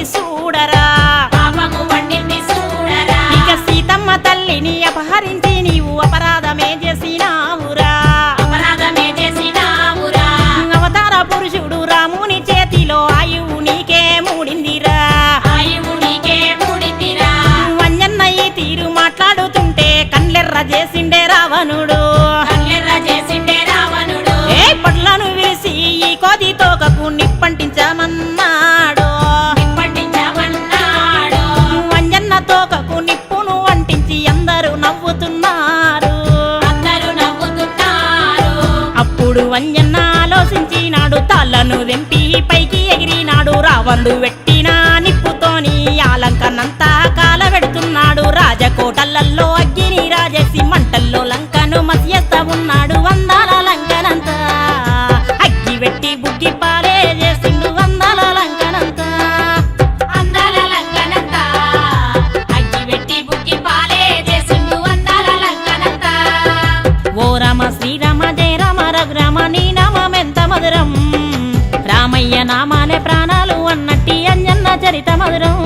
చూడరా ఇక సీతమ్మ తల్లిని అపహరించి నీవు అపరాధమే చేసినావురా అవతార పురుషుడు రాముని చేతిలో ఆయువు నీకే మూడిందిరా వంజన్న ఈ తీరు మాట్లాడుతుంటే కండ్లెర్ర చేసిండే రావణుడు ఏ పట్లను వేసి ఈ కోది తోకకు నిప్పంటించమన్నాడు వంజన్న తోకకు నిప్పును అంటించి అందరూ నవ్వుతున్నారు అప్పుడు వంజన్న ఆలోచించినాడు తాళ్ళను దెంపి పైకి ఎగిరినాడు రావణుడు పెట్టిన నిప్పుతోని ఆలంకనంతా కాలబెడుతున్నాడు రాజకోటలల్లో అగ్గిని రాజేసి మంటల్లో లంకను మసియేస్తా ఉన్నాడు వందల లంకనంతా అగ్గి పెట్టి బుగ్గి పాలే చేసిండు వందల లంకనంతా ఓ రామ శ్రీరామ జయ రామ రఘురామ నీ నామమెంత మధురం రామయ్య నామాలే ప్రాణాలు అన్నట్టి అంజన్న చరిత మధురం